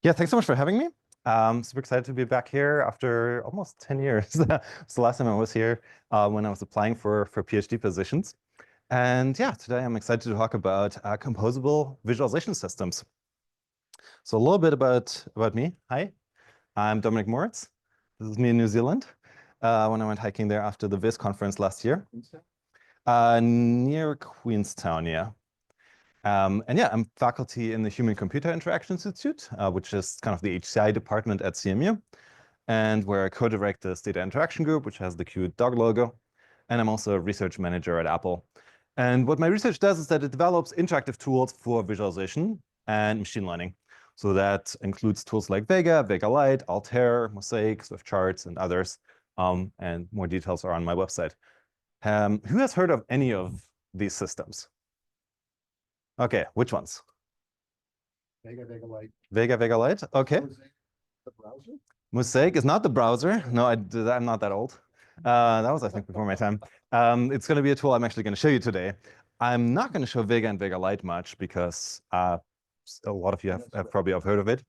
Yeah, thanks so much for having me. Super excited to be back here after almost 10 years. It's the last time I was here when I was applying for PhD positions. And yeah, today I'm excited to talk about composable visualization systems. So a little bit about me. Hi, I'm Dominik Moritz. This is me in New Zealand when I went hiking there after the VIS conference last year. Near Queenstown, yeah. And yeah, I'm faculty in the Human-Computer Interaction Institute, which is kind of the HCI department at CMU, and where I co-direct this data interaction group, which has the cute dog logo. And I'm also a research manager at Apple. And what my research does is that it develops interactive tools for visualization and machine learning. So that includes tools like Vega, Vega Lite, Altair, Mosaic, Swift Charts, and others. And more details are on my website. Who has heard of any of these systems? Okay, which ones? Vega, Vega Lite. Vega, Vega Lite, okay. Mosaic, the browser? Mosaic is not the browser. No, I'm not that old. That was, I think, before my time. It's going to be a tool I'm actually going to show you today. I'm not going to show Vega and Vega Lite much because a lot of you have probably heard of it.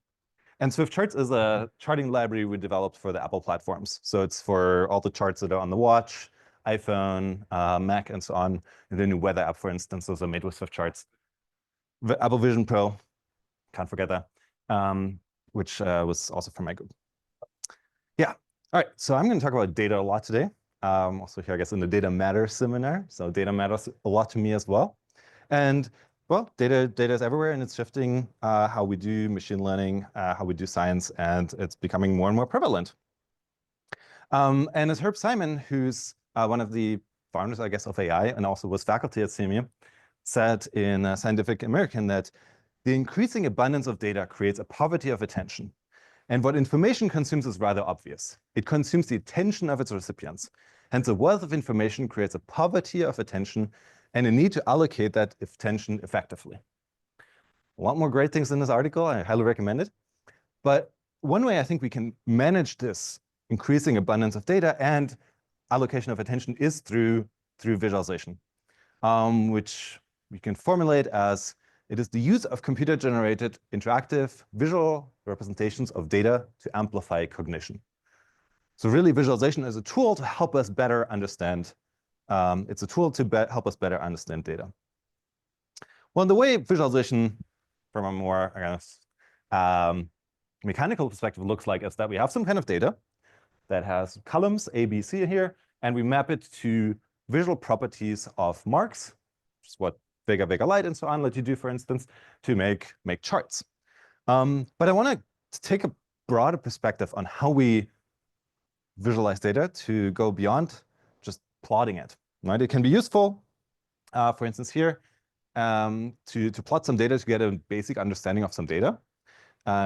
And Swift Charts is a charting library we developed for the Apple platforms. So it's for all the charts that are on the watch, iPhone, Mac, and so on. And the new weather app, for instance, those are made with Swift Charts. Apple Vision Pro, can't forget that, which was also from my group. Yeah, all right, so I'm going to talk about data a lot today. Also here, I guess, in the Data Matters seminar. So data matters a lot to me as well. And well, data is everywhere, and it's shifting how we do machine learning, how we do science, and it's becoming more and more prevalent. And as Herb Simon, who's one of the founders, I guess, of AI, and also was faculty at CMU, said in Scientific American that the increasing abundance of data creates a poverty of attention. And what information consumes is rather obvious. It consumes the attention of its recipients. Hence, a wealth of information creates a poverty of attention and a need to allocate that attention effectively. A lot more great things in this article. I highly recommend it. But one way I think we can manage this increasing abundance of data and allocation of attention is through visualization, which we can formulate as it is the use of computer-generated interactive visual representations of data to amplify cognition. So really, visualization is a tool to help us better understand. It's a tool to help us better understand data. Well, the way visualization, from a more, I guess, mechanical perspective looks like is that we have some kind of data that has columns A, B, C here, and we map it to visual properties of marks, which is what Vega, Vega Lite, and so on let you do, for instance, to make charts. But I want to take a broader perspective on how we visualize data to go beyond just plotting it. Right? It can be useful, for instance, here, to plot some data to get a basic understanding of some data.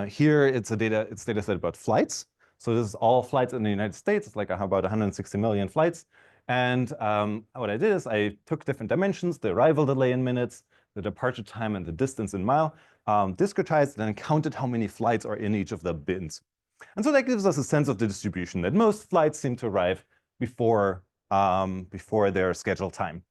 Here, it's data set about flights. So this is all flights in the United States. It's like about 160 million flights. And what I did is I took different dimensions, the arrival delay in minutes, the departure time, and the distance in mile, discretized, and then counted how many flights are in each of the bins. And so that gives us a sense of the distribution, that most flights seem to arrive before their scheduled time.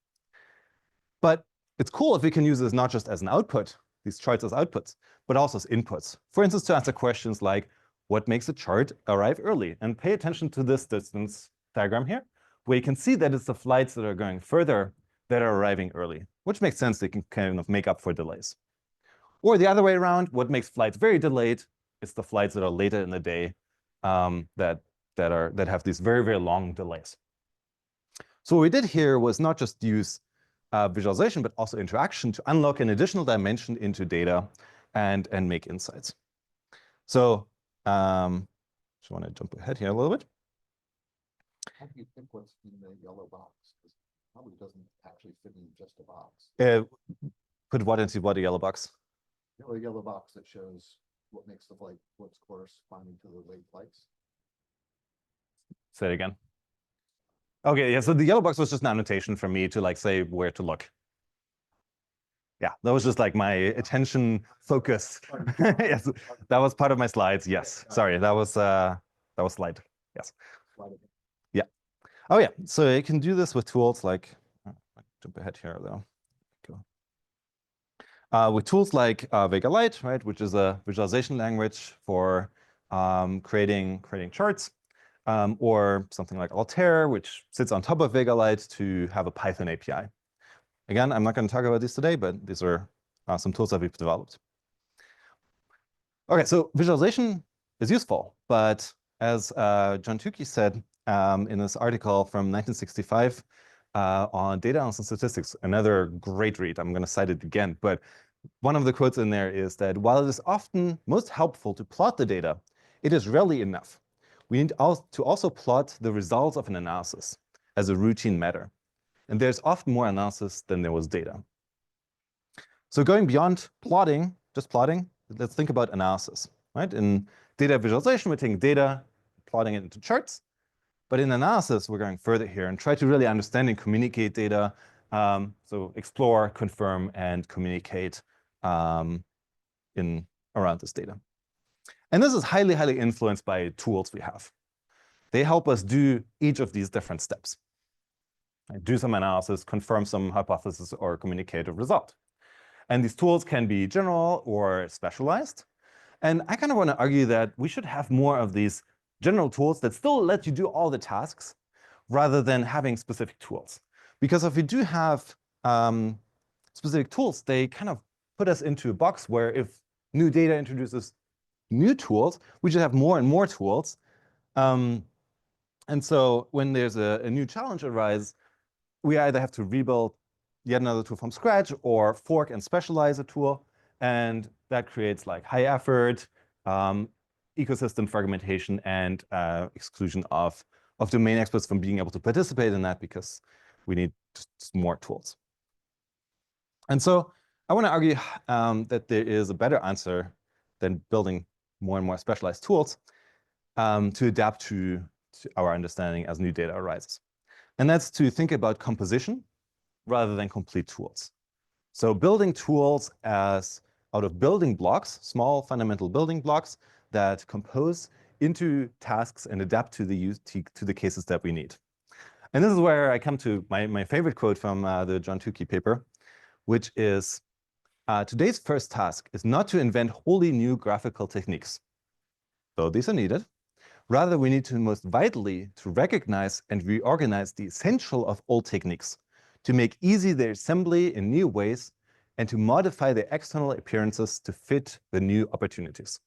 But it's cool if we can use this not just as an output, these charts as outputs, but also as inputs. For instance, to answer questions like, what makes a chart arrive early? And pay attention to this distance diagram here, where you can see that it's the flights that are going further that are arriving early, which makes sense. They can kind of make up for delays. Or the other way around, what makes flights very delayed is the flights that are later in the day that have these very, very long delays. So what we did here was not just use visualization, but also interaction to unlock an additional dimension into data and make insights. So just want to jump ahead here a little bit. How do you think what's in the yellow box? Because it probably doesn't actually fit in just a box. Put what into what, a yellow box? A yellow box that shows what makes the flight, what's corresponding to the late flights. Say it again. Okay, yeah, so the yellow box was just an annotation for me to say where to look. Yeah, that was just like my attention focus. Yes, that was part of my slides. Yes, sorry, that was slide. Yes. Yeah. Oh yeah, so you can do this with tools like, jump ahead here though. with tools like Vega Lite, right, which is a visualization language for creating charts, or something like Altair, which sits on top of Vega Lite to have a Python API. Again, I'm not going to talk about these today, but these are some tools that we've developed. Okay, so visualization is useful, but as John Tukey said in this article from 1965 on data analysis and statistics, another great read, I'm going to cite it again, but one of the quotes in there is that while it is often most helpful to plot the data, it is rarely enough. We need to also plot the results of an analysis as a routine matter. And there's often more analysis than there was data. So going beyond plotting, just plotting, let's think about analysis, right? In data visualization, we're taking data, plotting it into charts. But in analysis, we're going further here and try to really understand and communicate data. So explore, confirm, and communicate around this data. And this is highly, highly influenced by tools we have. They help us do each of these different steps. Do some analysis, confirm some hypothesis, or communicate a result. And these tools can be general or specialized. And I kind of want to argue that we should have more of these general tools that still let you do all the tasks rather than having specific tools. Because if we do have specific tools, they kind of put us into a box where if new data introduces new tools, we should have more and more tools. And so when there's a new challenge arise, we either have to rebuild yet another tool from scratch or fork and specialize a tool. And that creates like high effort, ecosystem fragmentation, and exclusion of domain experts from being able to participate in that because we need just more tools. And so I want to argue that there is a better answer than building more and more specialized tools to adapt to our understanding as new data arises. And that's to think about composition rather than complete tools. So building tools as out of building blocks, small fundamental building blocks that compose into tasks and adapt to the cases that we need. And this is where I come to my favorite quote from the John Tukey paper, which is, today's first task is not to invent wholly new graphical techniques, though these are needed. Rather, we need to most vitally to recognize and reorganize the essential of old techniques, to make easy their assembly in new ways, and to modify their external appearances to fit the new opportunities.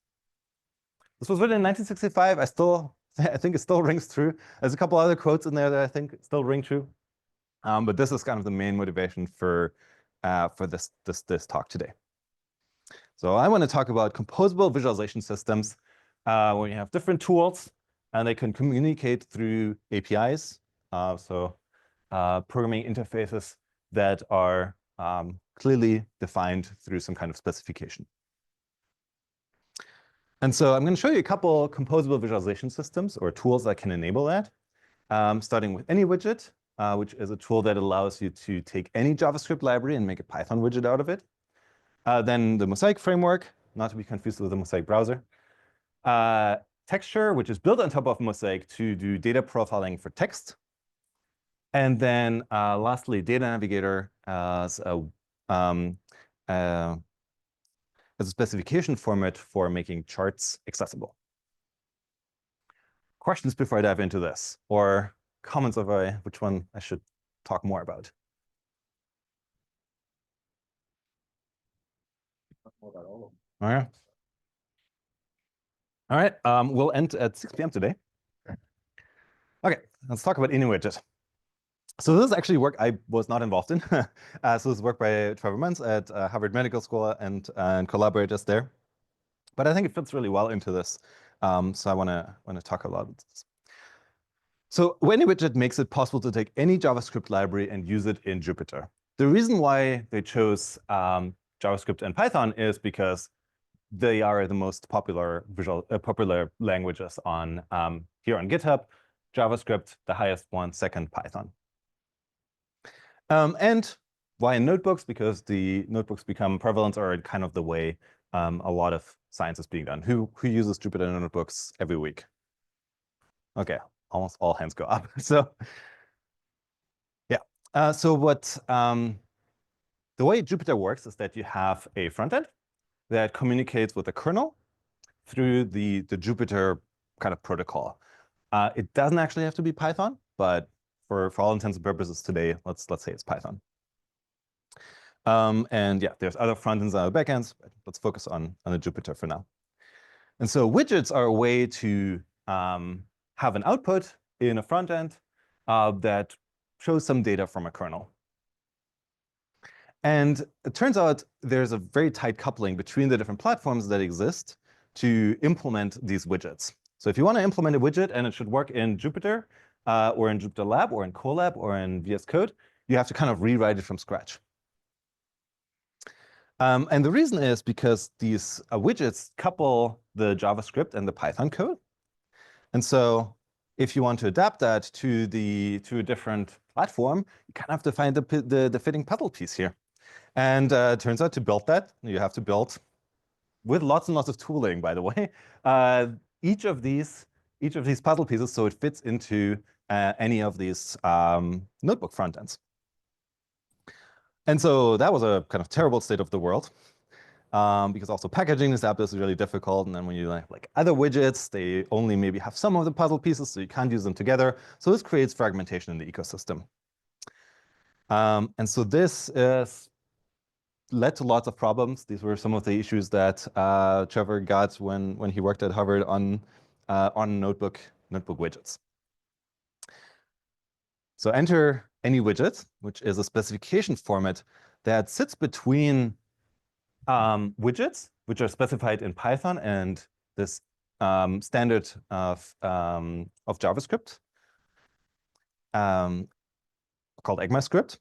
This was written in 1965. I think it still rings true. There's a couple other quotes in there that I think still ring true. But this is kind of the main motivation for this talk today. So I want to talk about composable visualization systems where you have different tools and they can communicate through APIs. Programming interfaces that are clearly defined through some kind of specification. And so I'm going to show you a couple composable visualization systems or tools that can enable that, starting with AnyWidget, which is a tool that allows you to take any JavaScript library and make a Python widget out of it. Then the Mosaic framework, not to be confused with the Mosaic browser. Texture, which is built on top of Mosaic to do data profiling for text. And then lastly, Data Navigator as a specification format for making charts accessible. Questions before I dive into this, or comments over which one I should talk more about? All right. All right, we'll end at 6 p.m. today. Okay, let's talk about AnyWidget. So this is actually work I was not involved in. So this is work by Trevor Munz at Harvard Medical School and collaborators there. But I think it fits really well into this. So I want to talk about this. So AnyWidget makes it possible to take any JavaScript library and use it in Jupyter. The reason why they chose JavaScript and Python is because they are the most popular popular languages on here on GitHub. JavaScript, the highest one, second Python. And why in notebooks? Because the notebooks become prevalent or kind of the way a lot of science is being done. Who uses Jupyter notebooks every week? Okay, almost all hands go up. So yeah, so what the way Jupyter works is that you have a front end that communicates with the kernel through the Jupyter kind of protocol. It doesn't actually have to be Python, but for all intents and purposes today, let's say it's Python. And yeah, there's other front ends and other backends, but let's focus on the Jupyter for now. And so widgets are a way to have an output in a front end that shows some data from a kernel. And it turns out there's a very tight coupling between the different platforms that exist to implement these widgets. So if you want to implement a widget and it should work in Jupyter or in Jupyter Lab or in Colab or in VS Code, you have to kind of rewrite it from scratch. And the reason is because these widgets couple the JavaScript and the Python code. And so if you want to adapt that to a different platform, you kind of have to find the fitting puzzle piece here. And it turns out to build that, you have to build with lots and lots of tooling, by the way, each of these puzzle pieces so it fits into any of these notebook front ends. And so that was a kind of terrible state of the world. Because also packaging this app is really difficult. And then when you like other widgets, they only maybe have some of the puzzle pieces, so you can't use them together. So this creates fragmentation in the ecosystem. And so this led to lots of problems. These were some of the issues that Trevor got when he worked at Harvard on notebook widgets. So enter any widget, which is a specification format that sits between widgets, which are specified in Python, and this standard of JavaScript called ECMAScript.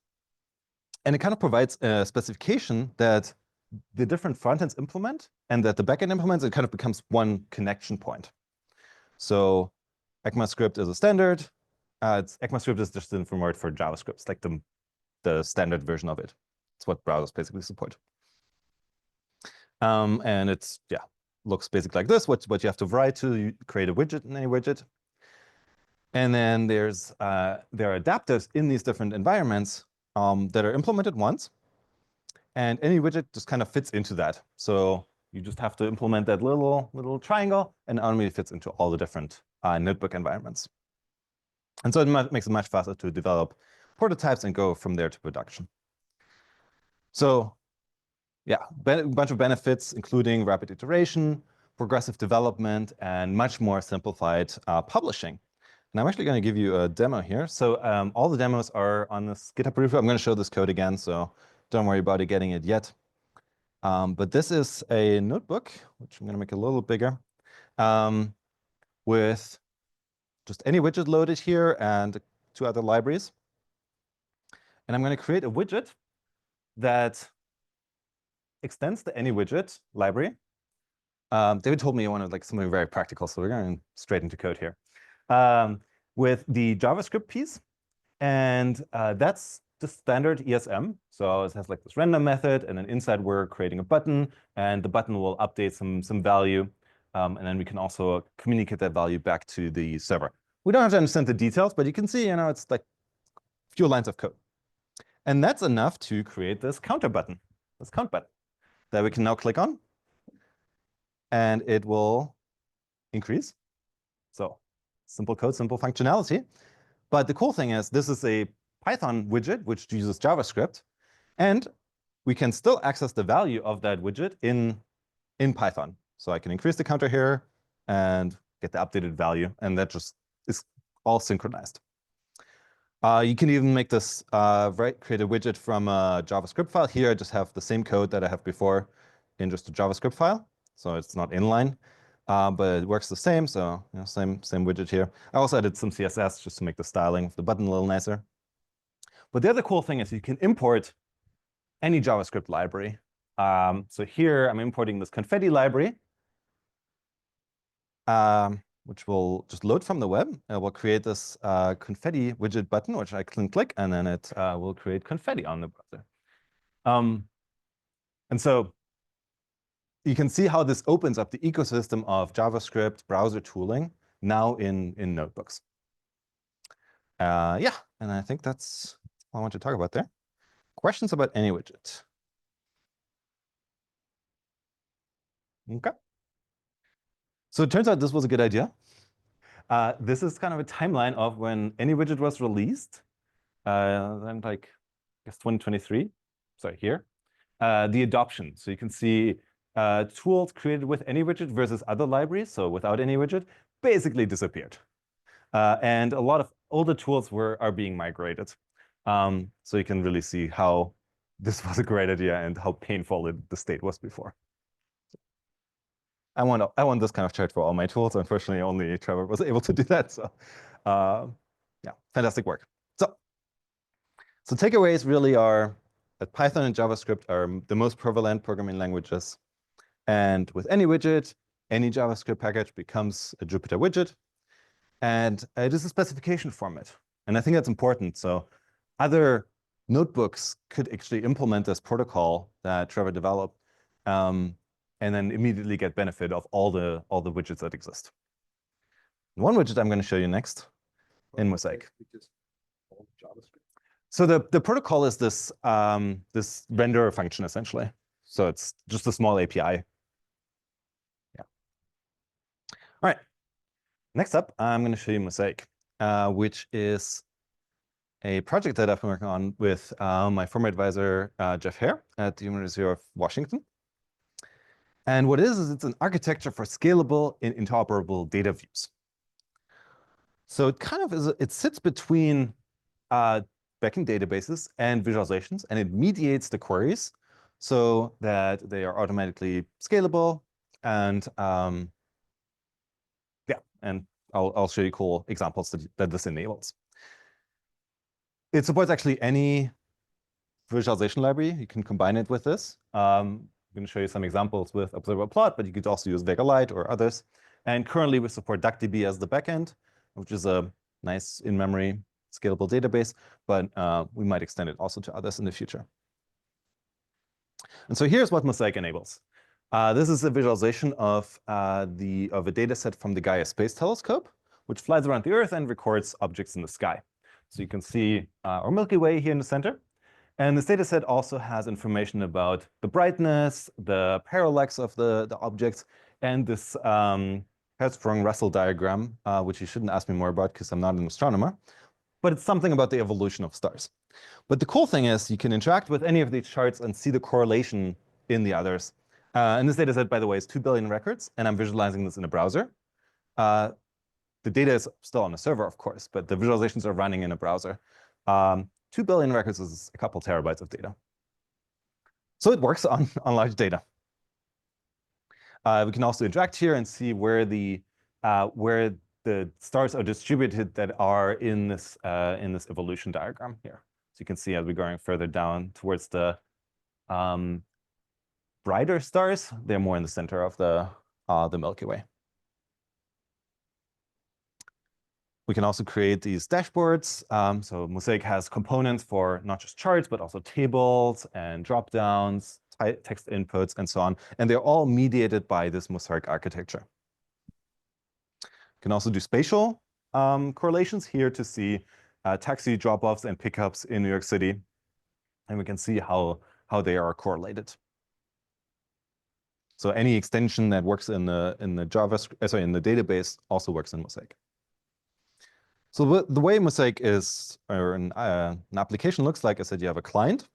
And it kind of provides a specification that the different frontends implement and that the backend implements. It kind of becomes one connection point. So ECMAScript is a standard. ECMAScript is just a different word for JavaScript. It's like the standard version of it. It's what browsers basically support. And it's, yeah, looks basically like this. What you have to write to create a widget in any widget. And then there are adapters in these different environments that are implemented once. And any widget just kind of fits into that. So you just have to implement that little triangle, and it automatically fits into all the different notebook environments. And so it makes it much faster to develop prototypes and go from there to production. So yeah, a bunch of benefits, including rapid iteration, progressive development, and much more simplified publishing. And I'm actually going to give you a demo here. So all the demos are on this GitHub repo. I'm going to show this code again, so don't worry about it getting it yet. But this is a notebook, which I'm going to make a little bigger, with just any widget loaded here and 2 other libraries. And I'm going to create a widget that extends the AnyWidget library. David told me he wanted like something very practical, so we're going straight into code here. With the JavaScript piece, and that's the standard ESM. So it has like this render method, and then inside we're creating a button, and the button will update some value, and then we can also communicate that value back to the server. We don't have to understand the details, but you can see, it's like a few lines of code. And that's enough to create this counter button, this count button, that we can now click on, and it will increase. So simple code, simple functionality. But the cool thing is this is a Python widget, which uses JavaScript. And we can still access the value of that widget in Python. So I can increase the counter here and get the updated value. And that just is all synchronized. You can even make this, create a widget from a JavaScript file. Here, I just have the same code that I have before in just a JavaScript file. So it's not inline, but it works the same. So same widget here. I also added some CSS just to make the styling of the button a little nicer. But the other cool thing is you can import any JavaScript library. So here, I'm importing this confetti library, which will just load from the web. It will create this confetti widget button, which I can click, and then it will create confetti on the browser. And so you can see how this opens up the ecosystem of JavaScript browser tooling now in notebooks. Yeah, and I think that's all I want to talk about there. Questions about any widget? Okay. So it turns out this was a good idea. This is kind of a timeline of when any widget was released. Then like, I guess 2023, sorry, here. The adoption. So you can see tools created with any widget versus other libraries, so without any widget, basically disappeared. And a lot of older tools are being migrated. So you can really see how this was a great idea and how painful the state was before. I want this kind of chart for all my tools. Unfortunately, only Trevor was able to do that. So yeah, fantastic work. So takeaways really are that Python and JavaScript are the most prevalent programming languages. And with any widget, any JavaScript package becomes a Jupyter widget. And it is a specification format. And I think that's important. So other notebooks could actually implement this protocol that Trevor developed and then immediately get benefit of all the widgets that exist. One widget I'm going to show you next in Mosaic. So the protocol is this this render function essentially. So it's just a small API. Yeah. All right. Next up, I'm going to show you Mosaic, which is a project that I've been working on with my former advisor, Jeff Hare at the University of Washington. And what it is it's an architecture for scalable and interoperable data views. So it kind of is, it sits between backend databases and visualizations, and it mediates the queries so that they are automatically scalable. And yeah, and I'll show you cool examples that this enables. It supports actually any visualization library. You can combine it with this. I'm going to show you some examples with Observable Plot, but you could also use Vega Lite or others. And currently we support DuckDB as the backend, which is a nice in-memory scalable database, but we might extend it also to others in the future. And so here's what Mosaic enables. This is a visualization of a data set from the Gaia Space Telescope, which flies around the Earth and records objects in the sky. So you can see our Milky Way here in the center. And this data set also has information about the brightness, the parallax of the objects, and this Hertzsprung-Russell diagram, which you shouldn't ask me more about because I'm not an astronomer. But it's something about the evolution of stars. But the cool thing is you can interact with any of these charts and see the correlation in the others. And this data set, by the way, is 2 billion records, and I'm visualizing this in a browser. The data is still on a server, of course, but the visualizations are running in a browser. 2 billion records is a couple terabytes of data. So it works on large data. We can also interact here and see where the stars are distributed that are in this evolution diagram here. So you can see as we're going further down towards the brighter stars, they're more in the center of the Milky Way. We can also create these dashboards. So Mosaic has components for not just charts, but also tables and dropdowns, text inputs, and so on. And they're all mediated by this Mosaic architecture. You can also do spatial correlations here to see taxi drop-offs and pickups in New York City. And we can see how they are correlated. So any extension that works in the JavaScript, in the database also works in Mosaic. So the way Mosaic is, or an application looks like, is that you have a client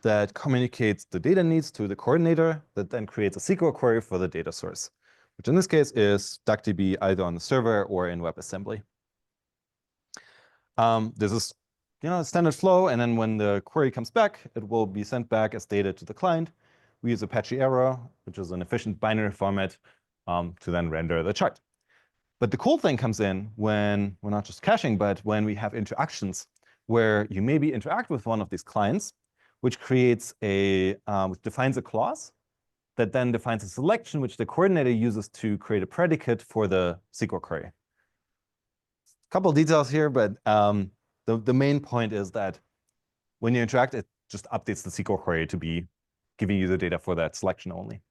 that communicates the data needs to the coordinator that then creates a SQL query for the data source, which in this case is DuckDB either on the server or in WebAssembly. This is standard flow, and then when the query comes back, it will be sent back as data to the client. We use Apache Arrow, which is an efficient binary format, to then render the chart. But the cool thing comes in when we're not just caching, but when we have interactions where you maybe interact with one of these clients, which creates which defines a clause that then defines a selection, which the coordinator uses to create a predicate for the SQL query. A couple of details here, but the main point is that when you interact, it just updates the SQL query to be giving you the data for that selection only.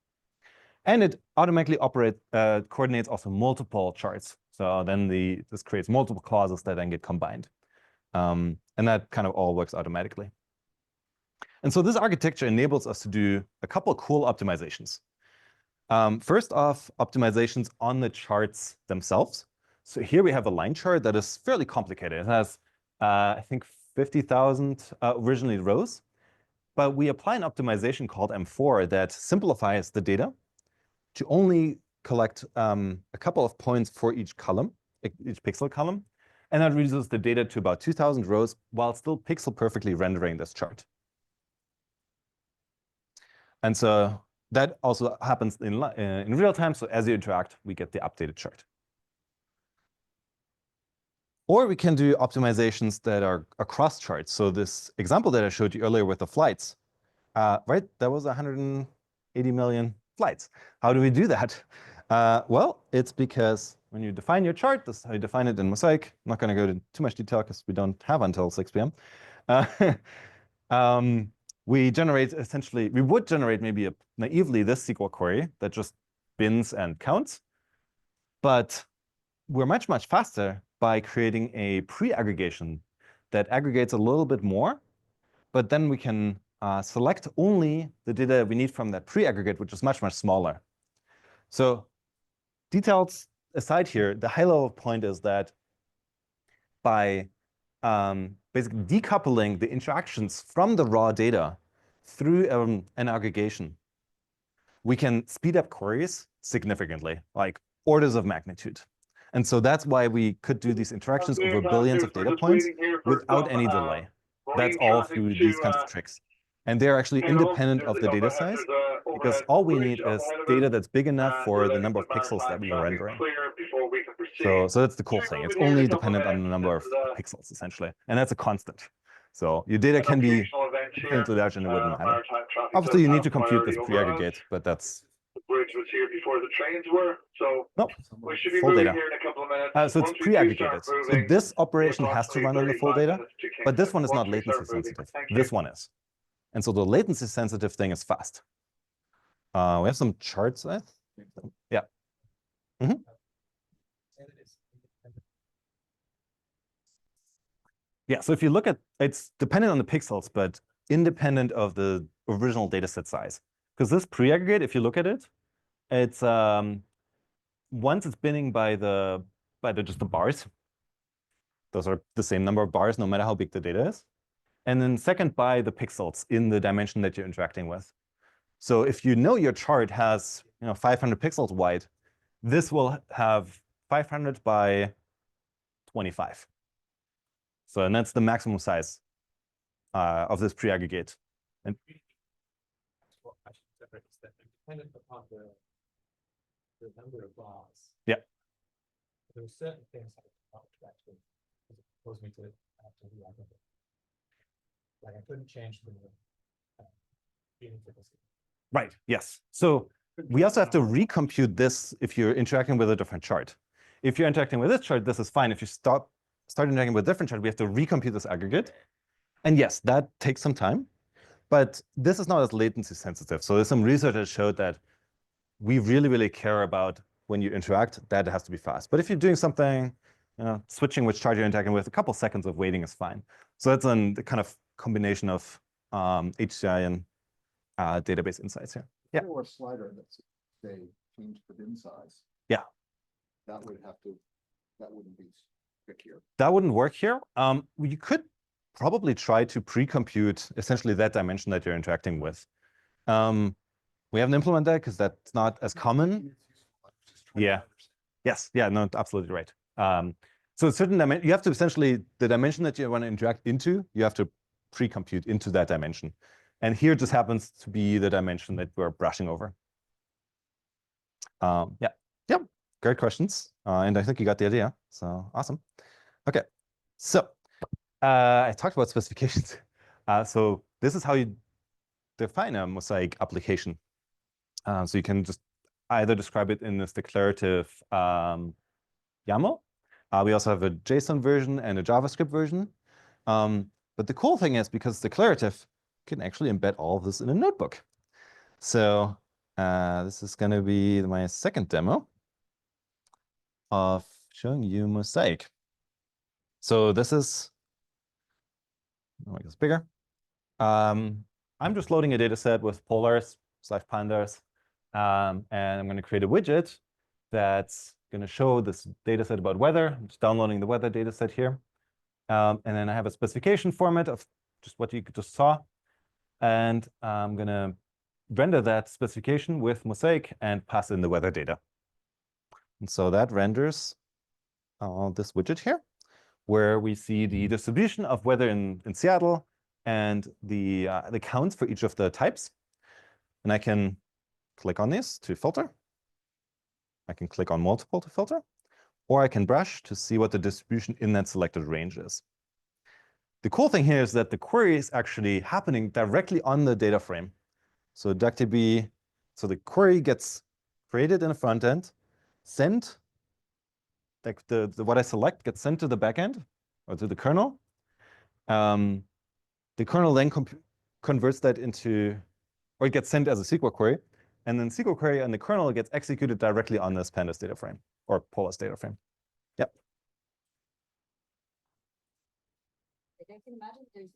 And it automatically coordinates also multiple charts. So then this creates multiple clauses that then get combined. And that kind of all works automatically. And so this architecture enables us to do a couple of cool optimizations. First off, optimizations on the charts themselves. So here we have a line chart that is fairly complicated. It has, I think, 50,000 originally rows. But we apply an optimization called M4 that simplifies the data to only collect a couple of points for each column, each pixel column. And that reduces the data to about 2,000 rows while still pixel perfectly rendering this chart. And so that also happens in real time. So as you interact, we get the updated chart. Or we can do optimizations that are across charts. So this example that I showed you earlier with the flights, right? That was 180 million flights. How do we do that? Well, it's because when you define your chart, this is how you define it in Mosaic. I'm not going to go into too much detail because we don't have until 6 p.m. We generate essentially, we would generate maybe naively this SQL query that just bins and counts. But we're much, much faster by creating a pre-aggregation that aggregates a little bit more. But then we can select only the data we need from that pre-aggregate, which is much, much smaller. So details aside here, the high-level point is that by basically decoupling the interactions from the raw data through an aggregation, we can speed up queries significantly, like orders of magnitude. And so that's why we could do these interactions over billions of data points without any delay. That's all through these kinds of tricks. And they're actually independent of the data size, because all we need is data that's big enough for the number of pixels that we are rendering. So that's the cool thing. It's only dependent on the number of pixels, essentially. And that's a constant. So your data can be infinitely large and it wouldn't matter. Obviously, you need to compute this pre-aggregate, but that's... The bridge was here before the trains were, so nope. We should be Full moving data. here in a couple of minutes. So it's pre-aggregated. So this operation has to run on the full data, but this one is not latency sensitive. This one is. And so the latency sensitive thing is fast. We have some charts, I think. Yeah. Mm-hmm. Yeah, so if you look at, it's dependent on the pixels, but independent of the original data set size. Because this pre-aggregate, if you look at it, it's once it's binning by just the bars. Those are the same number of bars, no matter how big the data is. And then second by the pixels in the dimension that you're interacting with. So if you know your chart has 500 pixels wide, this will have 500 by 25. So and that's the maximum size of this pre-aggregate. And I should separate this. Dependent upon the number of bars. Yeah. There are certain things I can't actually cause me to re-aggregate. Like I couldn't change the phenotypicity. Right. Yes. So we also have to recompute this if you're interacting with a different chart. If you're interacting with this chart, this is fine. If you start interacting with a different chart, we have to recompute this aggregate. And yes, that takes some time. But this is not as latency sensitive. So there's some research that showed that we really, really care about when you interact, that it has to be fast. But if you're doing something, switching which chart you're interacting with, a couple seconds of waiting is fine. So that's the kind of combination of HCI and database insights here. Yeah. Or a slider that say change the bin size. Yeah. That wouldn't be quick here. That wouldn't work here. You could probably try to pre-compute essentially that dimension that you're interacting with. We haven't implemented that because that's not as common. Yeah. Yes. Yeah. No. Absolutely right. So a certain dimension, you have to essentially the dimension that you want to interact into, you have to pre-compute into that dimension. And here just happens to be the dimension that we're brushing over. Yeah. Yep. Great questions. And I think you got the idea. So awesome. Okay. So I talked about specifications. So this is how you define a Mosaic application. So you can just either describe it in this declarative YAML. We also have a JSON version and a JavaScript version. But the cool thing is, because it's declarative, you can actually embed all of this in a notebook. So this is going to be my second demo of showing you Mosaic. So this is, I'll make this bigger. I'm just loading a data set with polars / pandas. And I'm going to create a widget that's going to show this data set about weather. I'm just downloading the weather data set here. And then I have a specification format of just what you just saw. And I'm going to render that specification with Mosaic and pass in the weather data. And so that renders this widget here, where we see the distribution of weather in Seattle and the counts for each of the types. And I can click on this to filter. I can click on multiple to filter, or I can brush to see what the distribution in that selected range is. The cool thing here is that the query is actually happening directly on the data frame. So DuckDB, so the query gets created in the front end, sent, like what I select gets sent to the backend or to the kernel. The kernel then converts that into, or it gets sent as a SQL query, and then SQL query on the kernel gets executed directly on this pandas data frame or polars data frame. Yep. I can imagine there's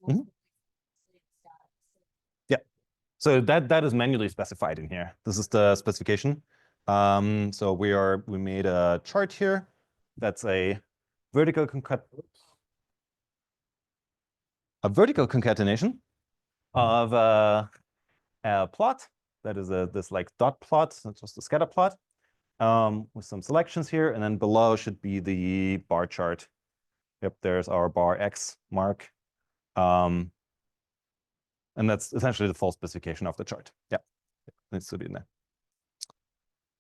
Yeah. So that is manually specified in here. This is the specification. So we made a chart here. That's a vertical concatenation of a plot that is this like dot plot, not just a scatter plot, with some selections here, and then below should be the bar chart. Yep, there's our bar X mark. And that's essentially the full specification of the chart. Yeah, needs to be in there.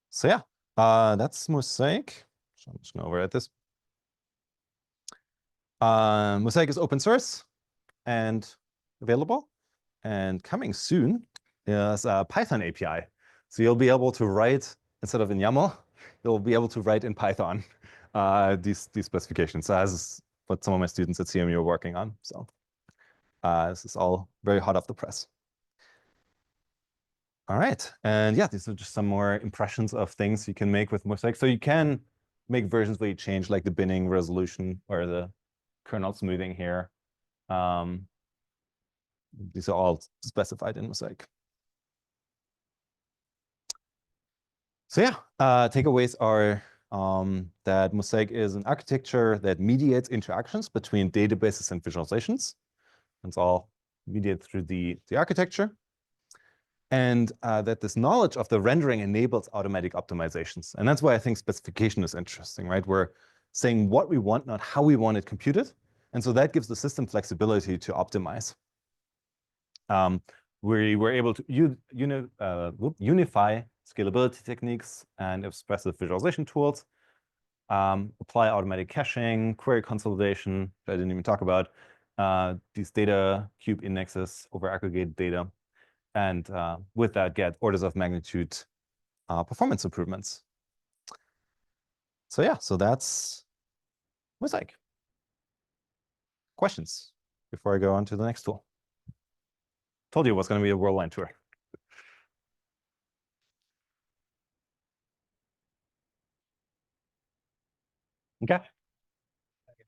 So yeah, that's Mosaic. So I'm just going to overwrite this. Mosaic is open source and available. And coming soon is a Python API. So you'll be able to write, instead of in YAML, you'll be able to write in Python these specifications. So as what some of my students at CMU are working on. So this is all very hot off the press. All right. And yeah, these are just some more impressions of things you can make with Mosaic. So you can make versions where you change like the binning resolution or the kernel smoothing here. These are all specified in Mosaic. So yeah, takeaways are that Mosaic is an architecture that mediates interactions between databases and visualizations. It's all mediated through the architecture. And that this knowledge of the rendering enables automatic optimizations. And that's why I think specification is interesting, right? We're saying what we want, not how we want it computed. And so that gives the system flexibility to optimize. We were able to unify scalability techniques and expressive visualization tools, apply automatic caching, query consolidation, which I didn't even talk about, these data cube indexes over aggregated data, and with that get orders of magnitude performance improvements. So yeah, so that's Mosaic. Questions before I go on to the next tool? Told you it was going to be a whirlwind tour. Okay. I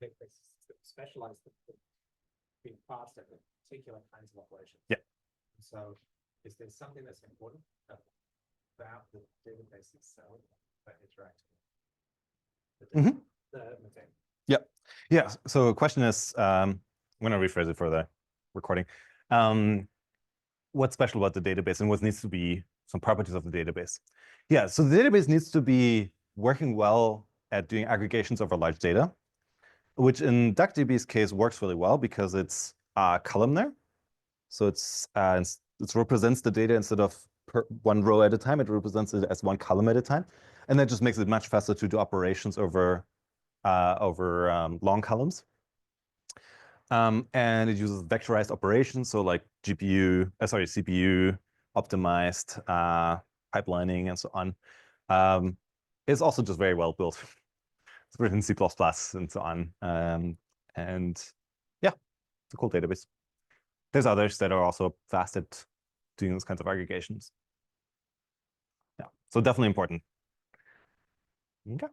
think they specialize being fast at particular kinds of operations. Yeah. So is there something that's important about the database itself that interacting with the Mosaic? Yep. Yeah. So the question is, I'm going to rephrase it for the recording. What's special about the database and what needs to be some properties of the database? Yeah. So the database needs to be working well at doing aggregations over large data, which in DuckDB's case works really well because it's columnar. So it represents the data instead of one row at a time. It represents it as one column at a time. And that just makes it much faster to do operations over long columns. And it uses vectorized operations, so like CPU optimized pipelining and so on. It's also just very well built. It's written in C++ and so on. And yeah, it's a cool database. There's others that are also fast at doing those kinds of aggregations. Yeah, so definitely important. Okay.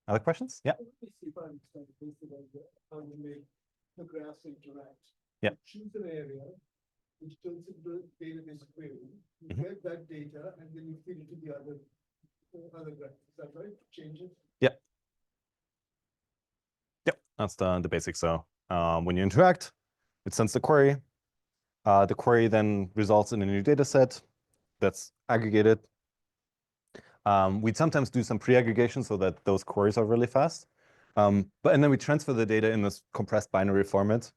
Other questions? Yeah. Let me see if I understand the how you make the graphs interact. Yeah. You choose an area, which turns into a database query. You Mhm. get that data and then you feed it to the other graph. Is that right? Change it. Yep, that's the basics. So when you interact, it sends the query. The query then results in a new data set that's aggregated. We'd sometimes do some pre-aggregation so that those queries are really fast. And then we transfer the data in this compressed binary format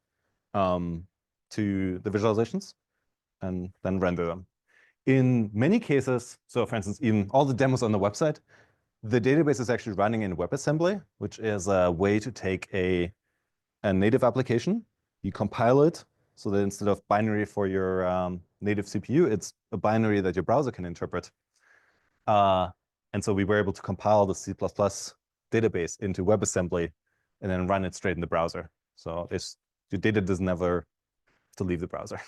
to the visualizations and then render them. In many cases, so for instance, even all the demos on the website, the database is actually running in WebAssembly, which is a way to take a native application, you compile it so that instead of binary for your native CPU, it's a binary that your browser can interpret. And so we were able to compile the C++ database into WebAssembly and then run it straight in the browser. So your data doesn't ever to leave the browser.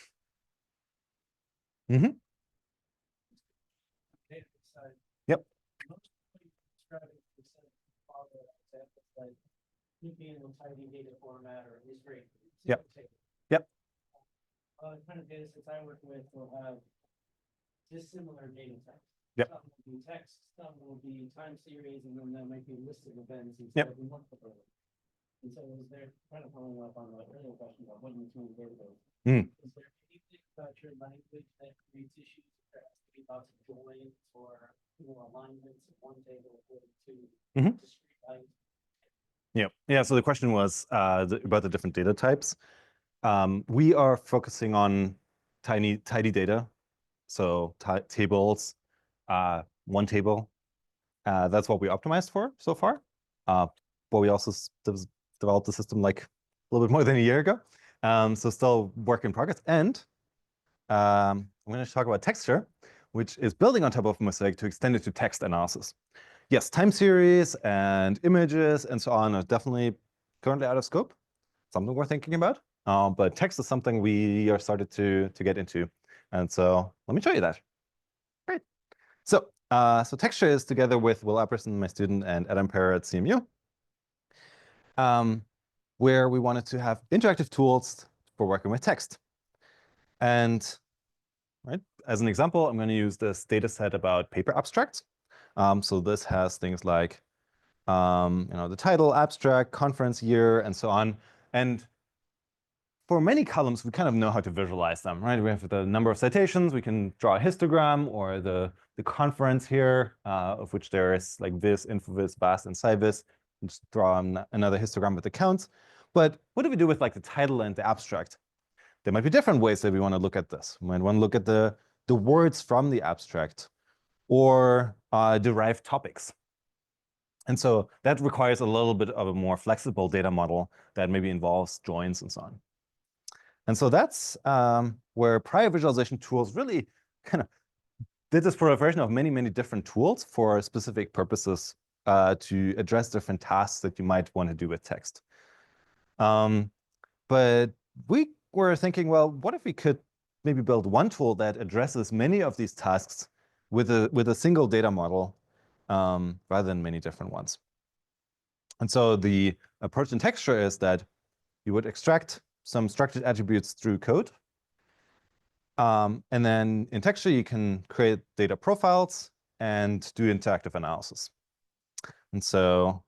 Mm-hmm. Yep. Keeping in tidy data format or at least very Yep. simple table. Yep. Kind of data sets I work with will have dissimilar data types. Yep. Some will be text, some will be time series, and then there might be a list of events Yep. instead of one of them. And so is there kind of following up on the earlier question about what you do in database? Is there anything about your language that creates issues? There has to be lots of joins or alignments of one table to discrete items. Yeah. So the question was about the different data types. We are focusing on tidy data, so tables, one table. That's what we optimized for so far. But we also developed the system like a little bit more than a year ago. So still work in progress. And I'm going to talk about texture, which is building on top of Mosaic to extend it to text analysis. Yes, time series and images and so on are definitely currently out of scope. Something we're thinking about. But text is something we are started to get into. And so let me show you that. Great. So texture is together with Will Epperson, my student, and Adam Perra at CMU, where we wanted to have interactive tools for working with text. And as an example, I'm going to use this data set about paper abstracts. So this has things like the title, abstract, conference year, and so on. And for many columns, we kind of know how to visualize them, right? We have the number of citations. We can draw a histogram, or the conference here, of which there is like vis, infovis, vast, and scivis. Just draw another histogram with the counts. But what do we do with like the title and the abstract? There might be different ways that we want to look at this. We might want to look at the words from the abstract or derive topics. And so that requires a little bit of a more flexible data model that maybe involves joins and so on. And so that's where prior visualization tools really kind of did this proliferation of many, many different tools for specific purposes to address different tasks that you might want to do with text. But we were thinking, well, what if we could maybe build one tool that addresses many of these tasks with a single data model rather than many different ones? And so the approach in texture is that you would extract some structured attributes through code. And then in texture, you can create data profiles and do interactive analysis. And so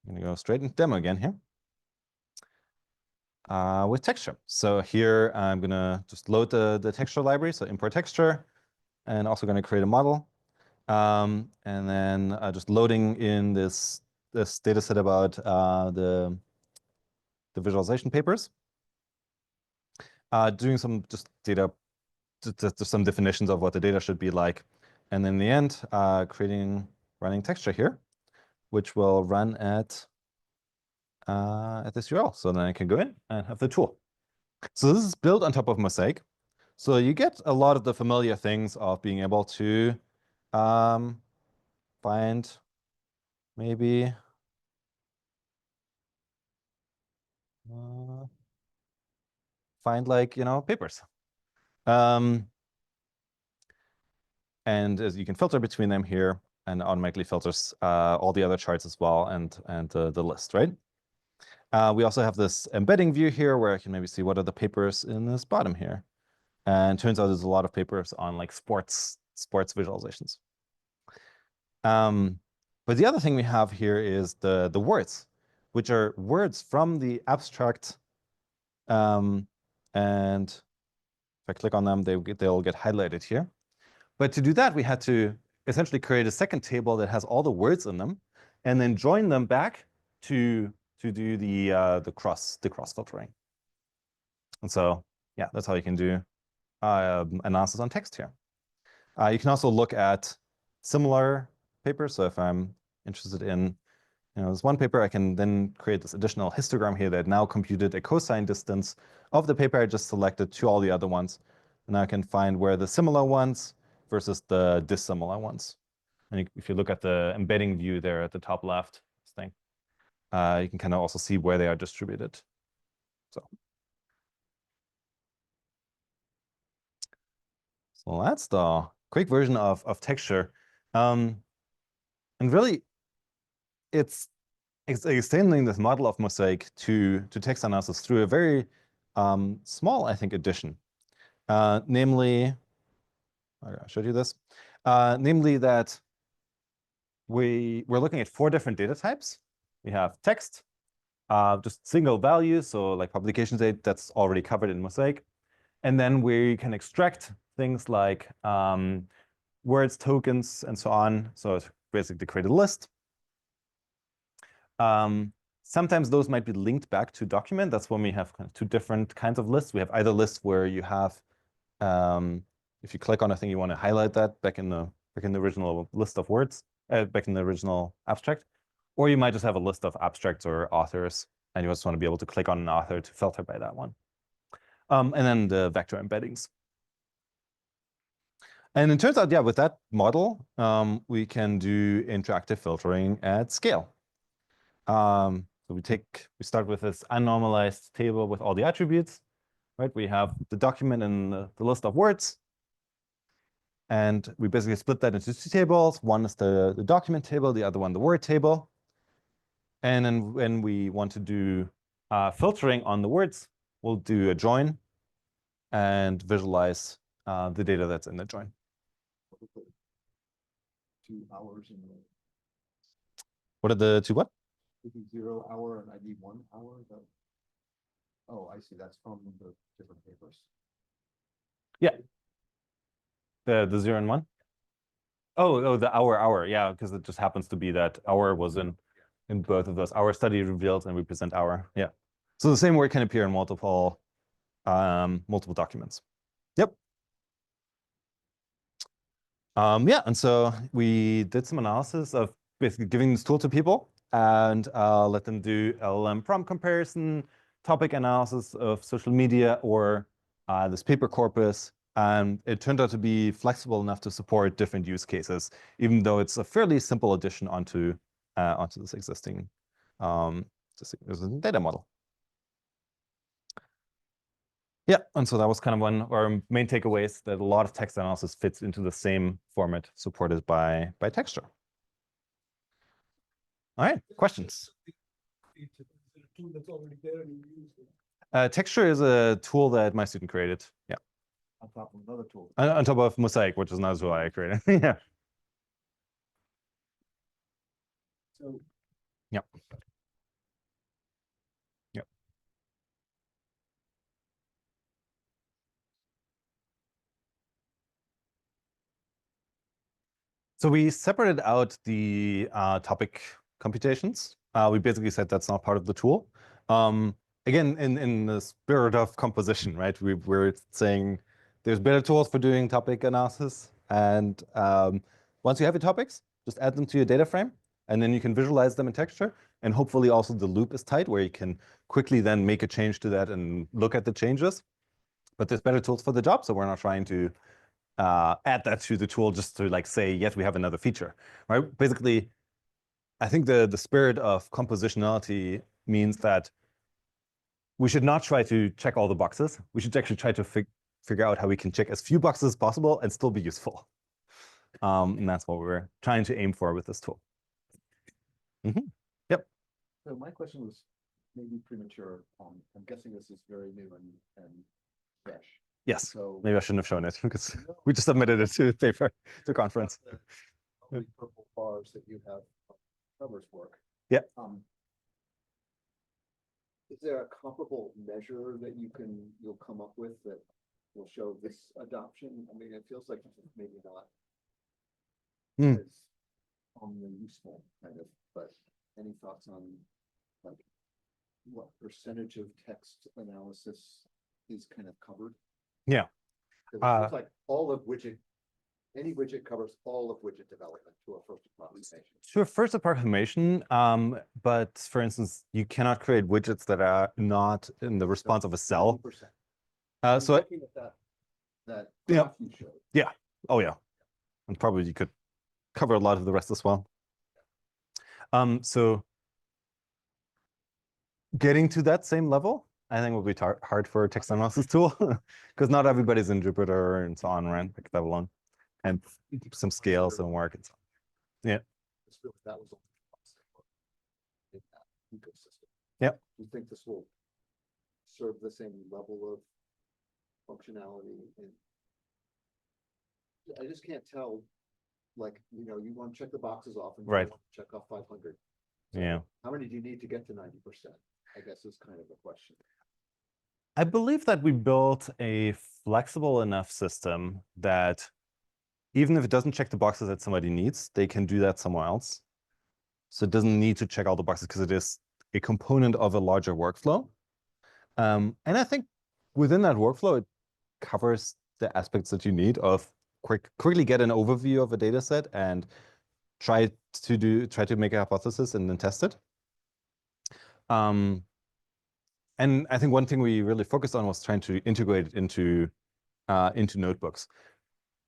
I'm going to go straight into demo again here with texture. So here, I'm going to just load the texture library, so import texture, and also going to create a model. And then just loading in this data set about the visualization papers. Doing some just data, just some definitions of what the data should be like. And then in the end, running texture here, which will run at this URL. So then I can go in and have the tool. So this is built on top of Mosaic. So you get a lot of the familiar things of being able to find maybe like, papers. And as you can filter between them here and automatically filters all the other charts as well and the list, right? We also have this embedding view here where I can maybe see what are the papers in this bottom here. And turns out there's a lot of papers on like sports visualizations. But the other thing we have here is the words, which are words from the abstract. And if I click on them, they'll get highlighted here. But to do that, we had to essentially create a second table that has all the words in them, and then join them back to do the cross filtering. And so yeah, that's how you can do analysis on text here. You can also look at similar papers. So if I'm interested in, this one paper, I can then create this additional histogram here that now computed a cosine distance of the paper I just selected to all the other ones. And I can find where the similar ones versus the dissimilar ones. And if you look at the embedding view there at the top left, this thing, you can kind of also see where they are distributed. So that's the quick version of texture. And really, it's extending this model of Mosaic to text analysis through a very small, I think, addition. Namely, I showed you this. Namely that we're looking at 4 different data types. We have text, just single values, so like publication date, that's already covered in Mosaic. And then we can extract things like words, tokens, and so on. So it's basically create a list. Sometimes those might be linked back to document. That's when we have kind of 2 different kinds of lists. We have either lists where you have, if you click on a thing, you want to highlight that back in the original list of words, back in the original abstract, or you might just have a list of abstracts or authors, and you just want to be able to click on an author to filter by that one. And then the vector embeddings. And it turns out, yeah, with that model, we can do interactive filtering at scale. So we start with this unnormalized table with all the attributes, right? We have the document and the list of words. And we basically split that into 2 tables. One is the document table, the other one the word table. And then when we want to do filtering on the words, we'll do a join and visualize the data that's in the join. 2 hours in the, What are the 2 what? 0 hour and I need 1 hour. Oh, I see. That's from the different papers. Yeah. The 0 and 1? Oh, the hour. Yeah, because it just happens to be that hour was in both of those. Our study revealed and we present hour. Yeah. So the same word can appear in multiple documents. Yep. Yeah, and so we did some analysis of basically giving this tool to people and let them do LLM prompt comparison, topic analysis of social media, or this paper corpus. And it turned out to be flexible enough to support different use cases, even though it's a fairly simple addition onto this existing data model. Yeah, and so that was kind of one of our main takeaways, that a lot of text analysis fits into the same format supported by texture. All right, questions? It's a tool that's already there and you use it. Texture is a tool that my student created. Yeah. On top of another tool. On top of Mosaic, which is not a tool I created. Yeah. So. Yep. Yep. So we separated out the topic computations. We basically said that's not part of the tool. Again, in the spirit of composition, right? We're saying there's better tools for doing topic analysis. And once you have your topics, just add them to your data frame, and then you can visualize them in texture. And hopefully also the loop is tight where you can quickly then make a change to that and look at the changes. But there's better tools for the job, so we're not trying to add that to the tool just to like say, yes, we have another feature, right? Basically, I think the spirit of compositionality means that we should not try to check all the boxes. We should actually try to figure out how we can check as few boxes as possible and still be useful. And that's what we're trying to aim for with this tool. Yep. So my question was maybe premature. I'm guessing this is very new and fresh. Yes, So maybe I shouldn't have shown it because we just submitted it to paper to conference. the lovely purple bars that you have on Trevor's work. Yeah. Is there a comparable measure that you'll come up with that will show this adoption? I mean, it feels like it's maybe not Hmm. as commonly useful, kind of, but any thoughts on like what percentage of text analysis is kind of covered? Yeah. 'Cause it seems like any widget covers all of widget development to a first approximation. To a first approximation, but for instance, you cannot create widgets that are not in the response of a cell. 90%. So Looking at that Yeah. graph you showed. oh yeah, and probably you could cover a lot of the rest as well. So getting to that same level, I think will be hard for a text analysis tool because not everybody's in Jupyter and so on, right? Like that alone, and some scale, some work, and so on. Yeah. Just feel like that was only possible in that ecosystem. Yep. Do you think this will serve the same level of functionality? And I just can't tell, like, you want to check the boxes off and you Right. want to check off 500. Yeah. How many do you need to get to 90%? I guess is kind of the question. I believe that we built a flexible enough system that even if it doesn't check the boxes that somebody needs, they can do that somewhere else. So it doesn't need to check all the boxes because it is a component of a larger workflow. And I think within that workflow, it covers the aspects that you need of quickly get an overview of a data set and try to make a hypothesis and then test it. And I think one thing we really focused on was trying to integrate it into notebooks.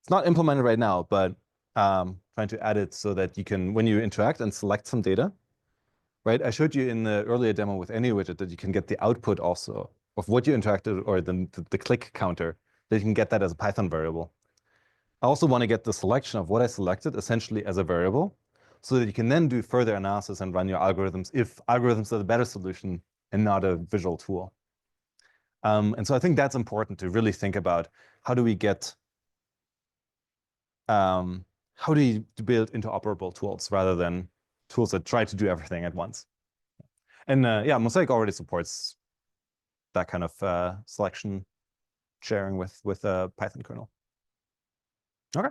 It's not implemented right now, but trying to add it so that you can, when you interact and select some data, right? I showed you in the earlier demo with any widget that you can get the output also of what you interacted or the click counter, that you can get that as a Python variable. I also want to get the selection of what I selected essentially as a variable so that you can then do further analysis and run your algorithms if algorithms are the better solution and not a visual tool. And so I think that's important to really think about how do we get, how do you build interoperable tools rather than tools that try to do everything at once. And yeah, Mosaic already supports that kind of selection sharing with a Python kernel. Okay.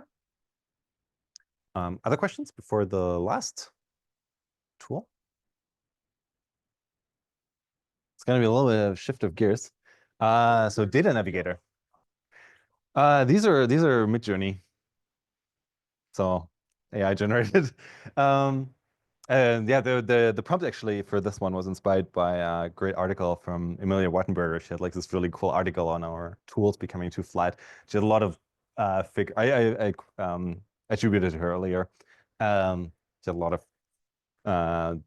Other questions before the last tool? It's going to be a little bit of shift of gears. So Data Navigator. These are Midjourney, so AI generated. And yeah, the prompt actually for this one was inspired by a great article from Emilia Wartenberger. She had like this really cool article on our tools becoming too flat. She had a lot of I attributed to her earlier. She had a lot of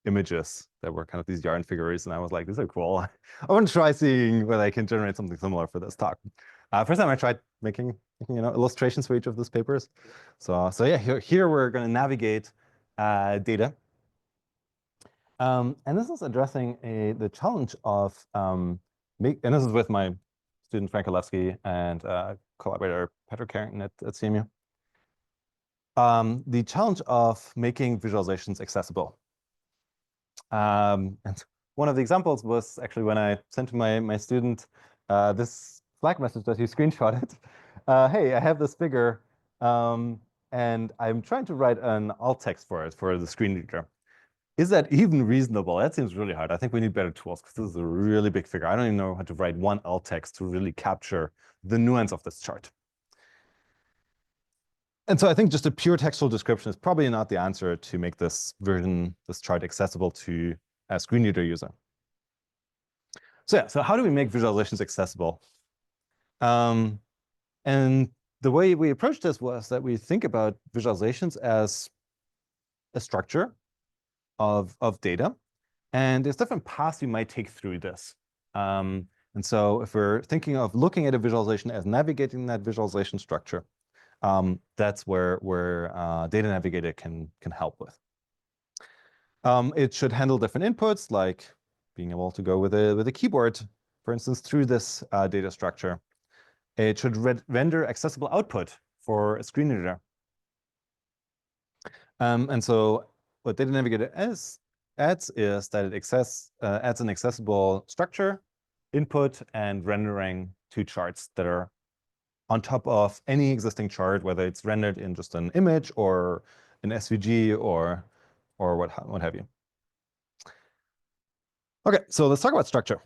images that were kind of these yarn figures, and I was like, these are cool. I want to try seeing whether I can generate something similar for this talk. First time I tried making illustrations for each of those papers. So yeah, here we're going to navigate data. And this is addressing the challenge of and this is with my student Frank Olewski and collaborator Patrick Carrington at CMU. The challenge of making visualizations accessible. And one of the examples was actually when I sent to my student this Slack message that he screenshotted. Hey, I have this figure, and I'm trying to write an alt text for it for the screen reader. Is that even reasonable? That seems really hard. I think we need better tools because this is a really big figure. I don't even know how to write one alt text to really capture the nuance of this chart. And so I think just a pure textual description is probably not the answer to make this chart accessible to a screen reader user. So yeah, so how do we make visualizations accessible? And the way we approached this was that we think about visualizations as a structure of data. And there's different paths you might take through this. And so if we're thinking of looking at a visualization as navigating that visualization structure, that's where Data Navigator can help with. It should handle different inputs, like being able to go with a keyboard, for instance, through this data structure. it should render accessible output for a screen reader. And so what Data Navigator adds is that it adds an accessible structure, input, and rendering to charts that are on top of any existing chart, whether it's rendered in just an image or an SVG or what have you. Okay, so let's talk about structure.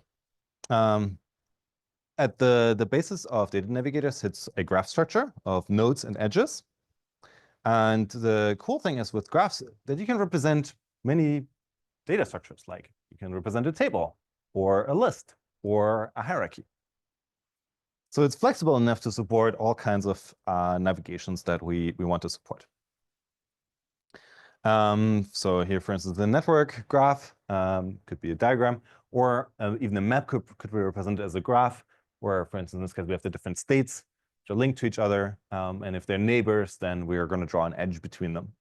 At the basis of Data Navigator sits a graph structure of nodes and edges. And the cool thing is with graphs that you can represent many data structures, like you can represent a table or a list or a hierarchy. So it's flexible enough to support all kinds of navigations that we want to support. So here, for instance, the network graph could be a diagram, or even a map could be represented as a graph, where, for instance, in this case, we have the different states which are linked to each other. And if they're neighbors, then we are going to draw an edge between them.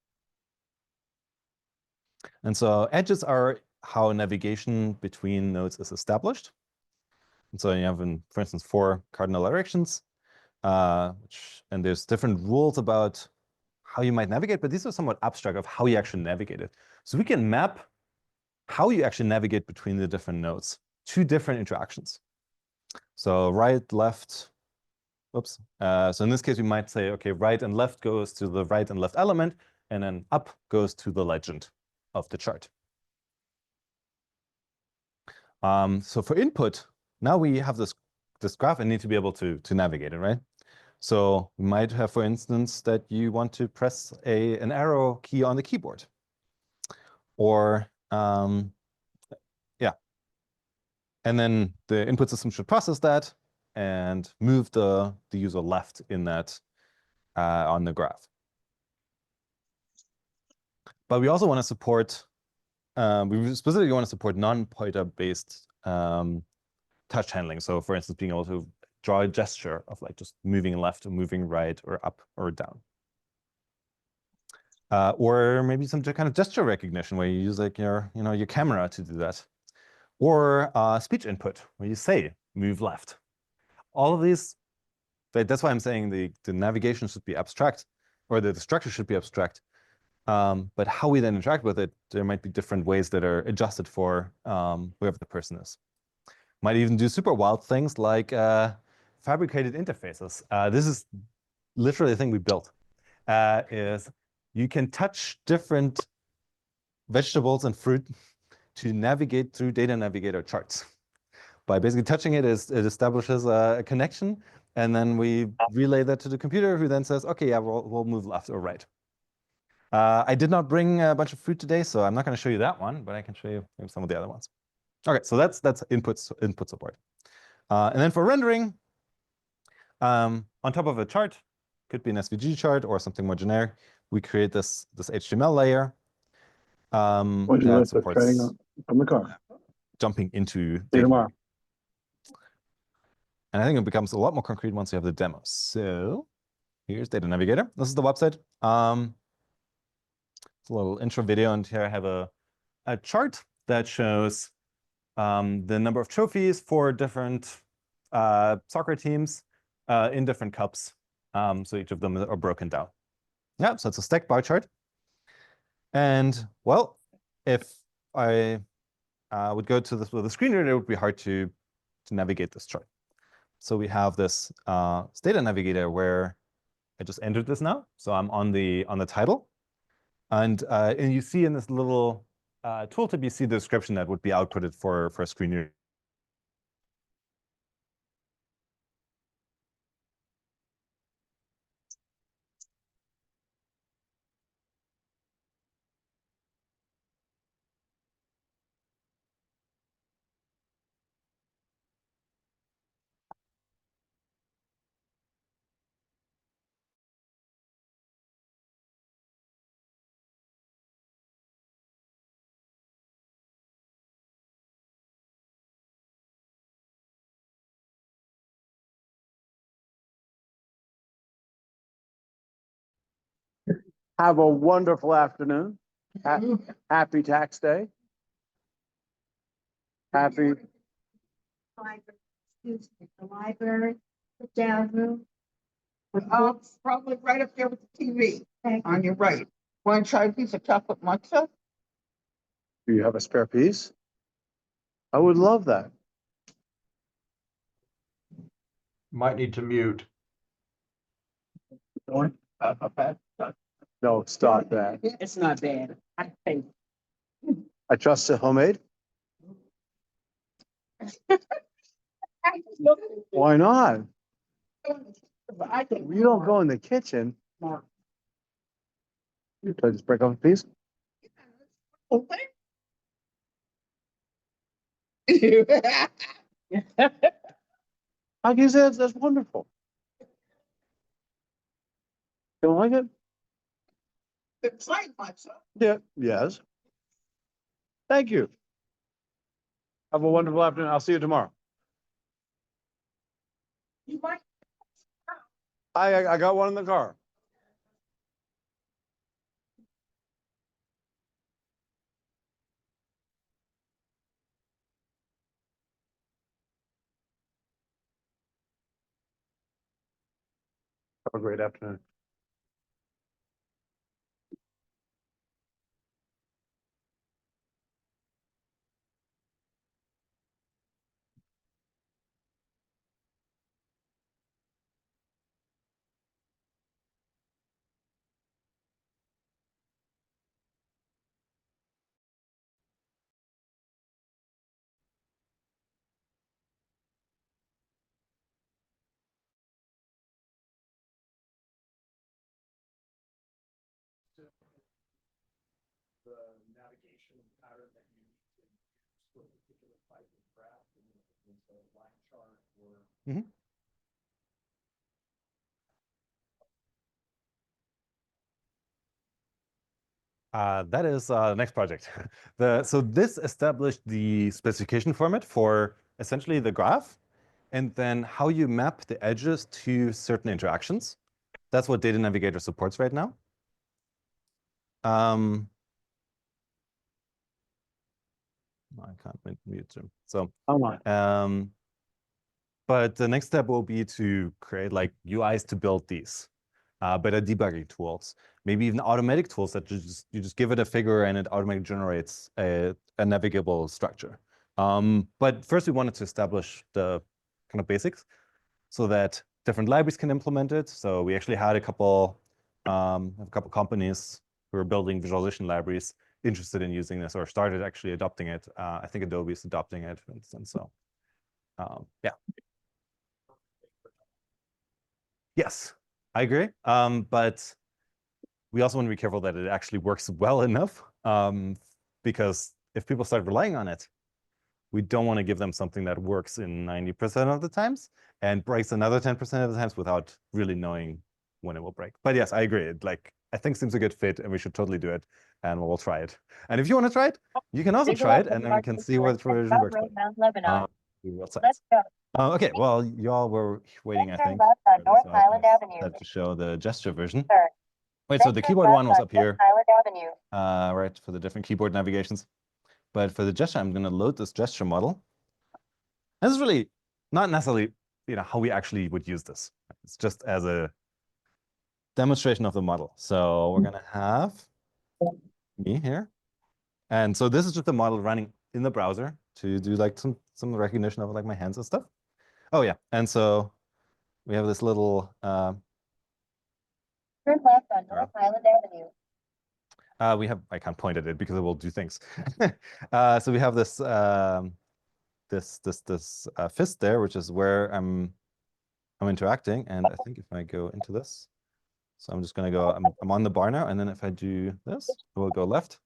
And so edges are how navigation between nodes is established. And so you have, for instance, 4 cardinal directions, and there's different rules about how you might navigate, but these are somewhat abstract of how you actually navigate it. So we can map how you actually navigate between the different nodes to different interactions. So right, left, oops. So in this case, we might say, okay, right and left goes to the right and left element, and then up goes to the legend of the chart. So for input, now we have this graph and need to be able to navigate it, right? So we might have, for instance, that you want to press an arrow key on the keyboard. Or, yeah. And then the input system should process that and move the user left in that on the graph. But we also want to support, we specifically want to support non-pointer-based touch handling. So for instance, being able to draw a gesture of like just moving left or moving right or up or down. Or maybe some kind of gesture recognition where you use like your camera to do that. Or speech input where you say move left. All of these, that's why I'm saying the navigation should be abstract, or the structure should be abstract. But how we then interact with it, there might be different ways that are adjusted for whoever the person is. Might even do super wild things like fabricated interfaces. This is literally the thing we built. Is you can touch different vegetables and fruit to navigate through Data Navigator charts. By basically touching it, it establishes a connection, and then we relay that to the computer, who then says, okay, yeah, we'll move left or right. I did not bring a bunch of fruit today, so I'm not going to show you that one, but I can show you maybe some of the other ones. Okay, so that's input support. And then for rendering, on top of a chart, could be an SVG chart or something more generic, we create this HTML layer that supports from the car. Jumping into See you tomorrow. And I think it becomes a lot more concrete once you have the demo. So here's Data Navigator. This is the website. It's a little intro video, and here I have a chart that shows the number of trophies for different soccer teams in different cups. So each of them are broken down. Yeah, so it's a stacked bar chart. And well, if I would go to this with a screen reader, it would be hard to navigate this chart. So we have this Data Navigator where I just entered this now. So I'm on the title. And you see in this little tooltip, you see the description that would be outputted for a screen reader. Have a wonderful afternoon. Happy tax day. Happy. Excuse me, the library Down. Probably right up there with the TV on your right. Want to try a piece of chocolate matcha? Do you have a spare piece? I would love that. Might need to mute. No, stop that. It's not bad. I think. I trust the homemade. Why not? I think. You don't go in the kitchen. No. Should I just break off a piece? Okay. How can you say that's wonderful? Don't like it? It's like matcha. Yeah, yes. Thank you. Have a wonderful afternoon. I'll see you tomorrow. You might. I got one in the car. Have a great afternoon. The navigation pattern that you need to use for a particular type of graph, and it's a line chart or That is the next project. So this established the specification format for essentially the graph, and then how you map the edges to certain interactions. That's what Data Navigator supports right now. I can't mute them. So, but the next step will be to create like UIs to build these, better debugging tools, maybe even automatic tools that you just give it a figure and it automatically generates a navigable structure. But first we wanted to establish the kind of basics so that different libraries can implement it. So we actually had a couple companies who are building visualization libraries interested in using this or started actually adopting it. I think Adobe is adopting it, for instance. So yeah. Yes, I agree. But we also want to be careful that it actually works well enough, because if people start relying on it, we don't want to give them something that works in 90% of the times and breaks another 10% of the times without really knowing when it will break. But yes, I agree. I think seems a good fit, and we should totally do it, and we'll try it. And if you want to try it, you can also try it, and then we can see what version works better. Okay, well, y'all were waiting, I think, to show the gesture version. Wait, so the keyboard one was up here, right, for the different keyboard navigations. But for the gesture, I'm going to load this gesture model. And this is really not necessarily, how we actually would use this. It's just as a demonstration of the model. So we're going to have me here. And so this is just the model running in the browser to do like some recognition of like my hands and stuff. Oh yeah, and so we have this little Turn left on North Highland Avenue. I can't point at it because it will do things. So we have this this fist there, which is where I'm interacting. And I think if I go into this, so I'm just gonna go, I'm on the bar now, and then if I do this, it will go left.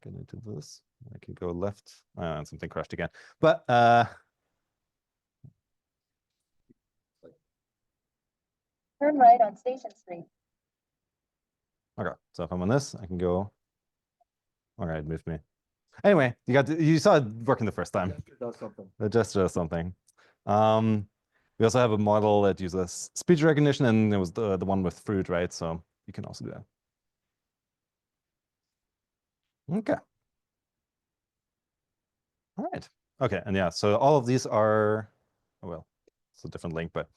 Get into this. I can go left. And something crashed again. But Turn right on Station Street. okay, so if I'm on this, I can go. All right, moved me. Anyway, you saw it working the first time. The gesture does something. We also have a model that uses speech recognition, and it was the one with fruit, right? So you can also do that. Okay. All right. Okay, and yeah, so all of these are, well, it's a different link, but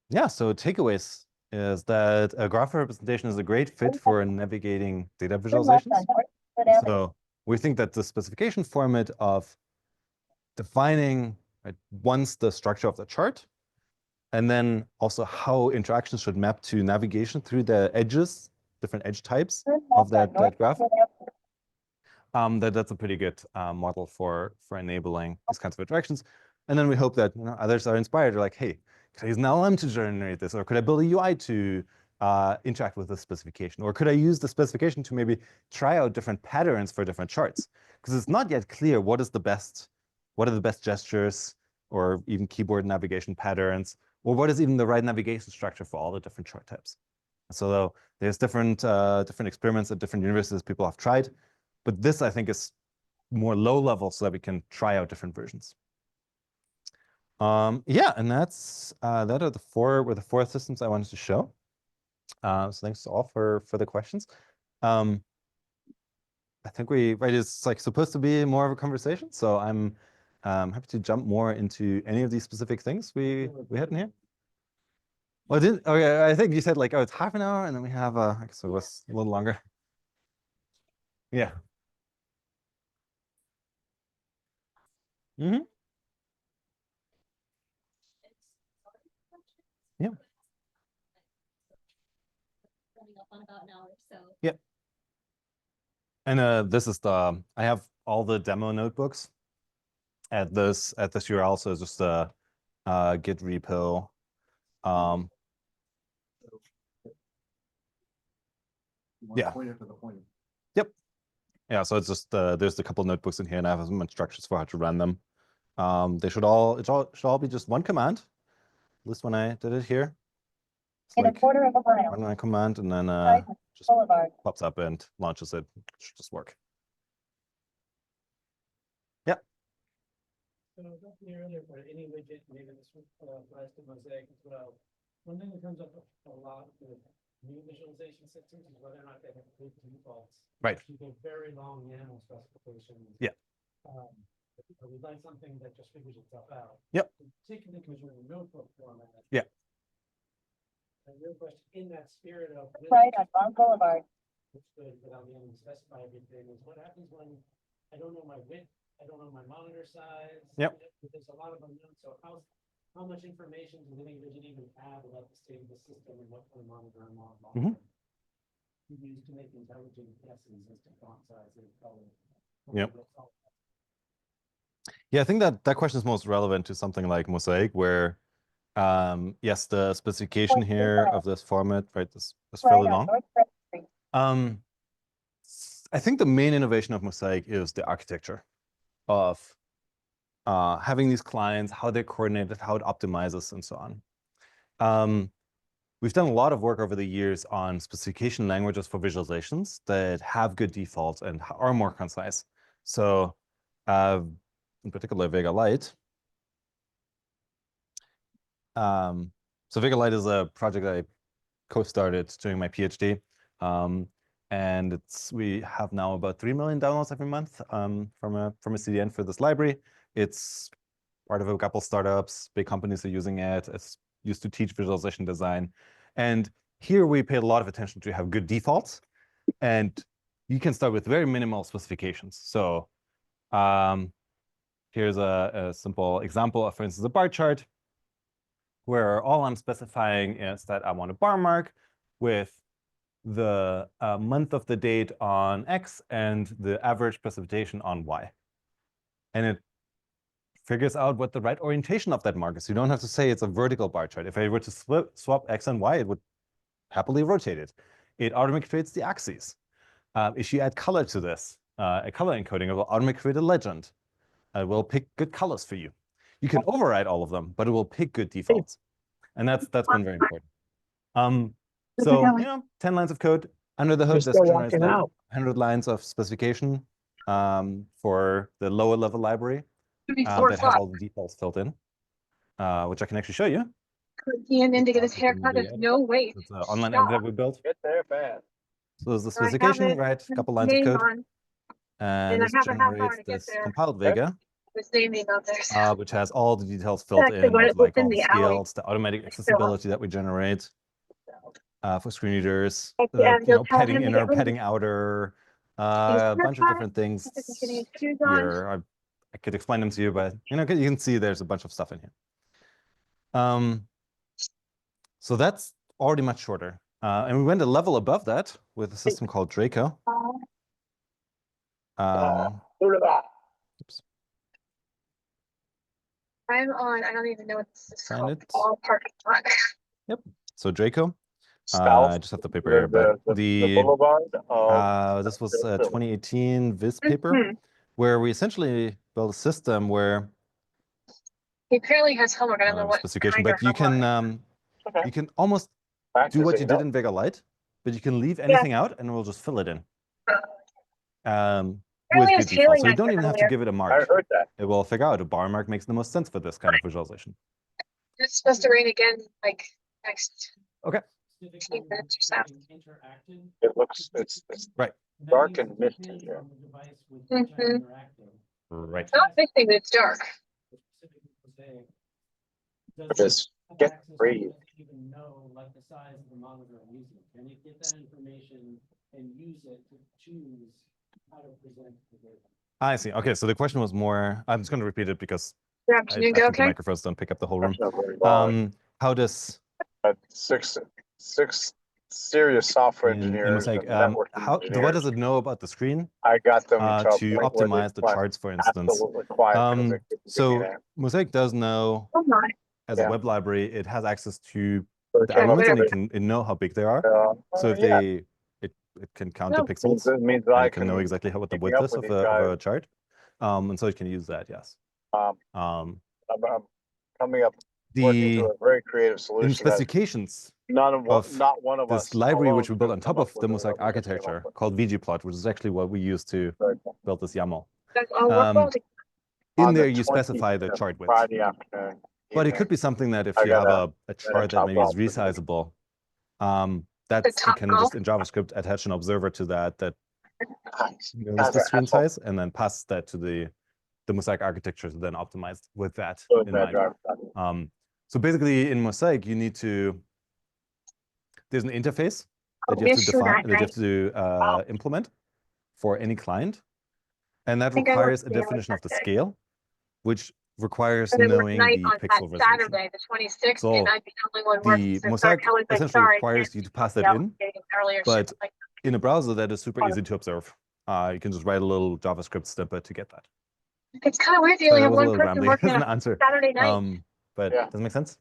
yeah. So takeaways is that a graph representation is a great fit for navigating data Turn left visualizations. on Northwood Avenue. So we think that the specification format of defining once the structure of the chart, and then also how interactions should map to navigation through the edges, different edge types Turn of left on that graph. Northwood Avenue. That's a pretty good model for enabling these kinds of interactions. And then we hope that others are inspired. They're like, hey, could I use an LLM to generate this? Or could I build a UI to interact with this specification? Or could I use the specification to maybe try out different patterns for different charts? Because it's not yet clear what are the best gestures or even keyboard navigation patterns, or what is even the right navigation structure for all the different chart types. So there's different experiments at different universities people have tried. But this, I think, is more low level so that we can try out different versions. Yeah, and that are the four systems I wanted to show. So thanks to all for the questions. I think it's like supposed to be more of a conversation. So I'm happy to jump more into any of these specific things we had in here. Well, okay, I think you said like, oh, it's half an hour, and then we have so it was a little longer. Yeah. Mm-hmm. Yeah. Coming up on about an hour, so. Yep. And this is I have all the demo notebooks at this URL, so it's just a Git repo. Yeah. Pointer to the pointer. Yep. Yeah, so it's just there's a couple notebooks in here, and I have some instructions for how to run them. They should all be just one command. At least when I did it here. It's In a quarter of a mile. run my command, and then just Boulevard. pops up and launches it. It should just work. Yep. So about the earlier part, any widget, maybe this applies to Mosaic as well. One thing that comes up a lot with new visualization systems is whether or not they have good defaults. Right. You get very long YAML specifications. Yeah. We'd like something that just figures itself out. Yep. Particularly because we're in a notebook format. Yeah. And real question, in that spirit of Right on Mount Boulevard. which good without being able to specify everything, is what happens when I don't know my width, I don't know my monitor size. Yep. There's a lot of unknowns. So how much information does any widget even have about the state of the system and what kind of monitor I'm on? You use to make intelligent guesses as to font sizes, color. Yep. Yeah, I think that question is most relevant to something like Mosaic, where yes, the specification here of this format, right, is fairly long. I think the main innovation of Mosaic is the architecture of having these clients, how they're coordinated, how it optimizes, and so on. We've done a lot of work over the years on specification languages for visualizations that have good defaults and are more concise. So in particular, Vega Lite. So Vega Lite is a project I co-started during my PhD. And we have now about 3 million downloads every month from a CDN for this library. It's part of a couple startups, big companies are using it. It's used to teach visualization design. And here we paid a lot of attention to have good defaults. And you can start with very minimal specifications. So here's a simple example of, for instance, a bar chart, where all I'm specifying is that I want a bar mark with the month of the date on X and the average precipitation on Y. And it figures out what the right orientation of that mark is. You don't have to say it's a vertical bar chart. If I were to swap X and Y, it would happily rotate it. It automatically creates the axes. If you add color to this, a color encoding, it will automatically create a legend. It will pick good colors for you. You can override all of them, but it will pick good defaults. And that's been very important. So, 10 lines of code under the hood. This generates 100 lines of specification for the lower level library that have all the defaults filled in, which I can actually show you. Ian in to get his haircut. There's no way. It's an online editor we built. Get there fast. So there's the specification, right? A couple lines of code. And I this have a half hour generates to get this there. compiled Vega. Was naming on there. which has all the details filled Actually, in what with it was like all in the the alley. scales, the automatic accessibility that we generate for screen readers, And you you'll know, tell padding him to inner, get rid of padding outer, these a bunch of car different things because he can use shoes on. here. I could explain them to you, but you know, you can see there's a bunch of stuff in here. So that's already much shorter. And we went a level above that with a system called Draco. Oops. I'm on, I don't even know what this is Find called. it. All parking lot. Yep. So Draco. I South, just have the paper here, but the boulevard of. this was a 2018 Viz paper where we essentially built a system where He apparently has homework. I don't know what specification, kind but of you homework. can you can almost do what you did in Vega Lite, but you can leave anything out and we'll just fill it in. With Apparently I was the default. feeling So you like don't it even have to earlier. give it a I mark. heard that. It will figure out a bar mark makes the most sense for this kind of visualization. It's supposed to rain again, like next Okay. 15 minutes or so. It looks, it's Right. dark and misty here. Mhm. Right. It's not a big thing, but it's dark. Just get free. Even know like the size of the monitor I'm using. Can it get that information and use it to choose how to present the data? I see. Okay, so the question was more, I'm just going to repeat it because Your I afternoon think go the okay? microphones don't pick up the whole room. That's not very long. How does But six serious software in engineers Mosaic, and networking what engineers. does it know about the screen I got them to to a point where they optimize the charts, for instance? absolutely quiet because they couldn't give me So an answer. Mosaic does know, Oh my. as a web library, it has access to So the yeah, elements and whatever. it can know how big they are. So if yeah, it can count No, the pixels it means and I it can know exactly what the keeping width up is with of these a guys. chart. And so it can use that, yes. I'm coming up working The to a very creative solution. in specifications Not one of this us library alone which we built on could come top up of the with Mosaic what we just came up architecture with. called VGplot, which is actually what we use to Very cool. build this YAML. That's all work well together. In On there, the you specify the 25th, chart width. Friday afternoon. But it evening. could be something that if I you have got a chart that top maybe is off for the- resizable, The that you top can golf. just in JavaScript attach an observer to that Nice. knows Guys the are screen assholes. size and then pass that to the Mosaic architecture to then optimized with that So in bad mind. driver. So basically in Mosaic, you need to, there's an interface Oh, that you have to miss you define, that that you have night. to implement for any client. And that I think I worked requires a the hours definition of the that day. scale, which requires But it was knowing night the on that pixel resolution. Saturday, the 26th, So and I'd be the only one working. the So Mosaic Kelly's like, essentially sorry, requires can't you to pass that be out in, getting earlier. but shit, like, in a browser that is super easy to observe. You can just write a little JavaScript snippet to get that. it's kind of weird. You Sorry, only that have was a one little person rambly working as on an a answer. Saturday night. But Yeah. does it make sense?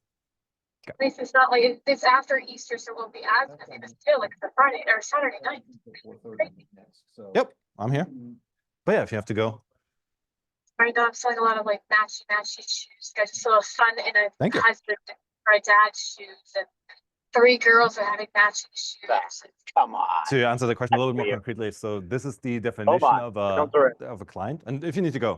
At least it's not like it's after Easter, so it won't be as busy. But still, like it's a Friday or Saturday night. Yep, I'm here. But yeah, if you have to go. Right now, I'm selling a lot of like matchy shoes. Got just a little son and a Thank you. husband for a dad's shoes, and 3 girls are having matching shoes. Come on. To answer the question a little more Yeah. concretely, so this is the definition on. of It comes right. a client. And if you need to go,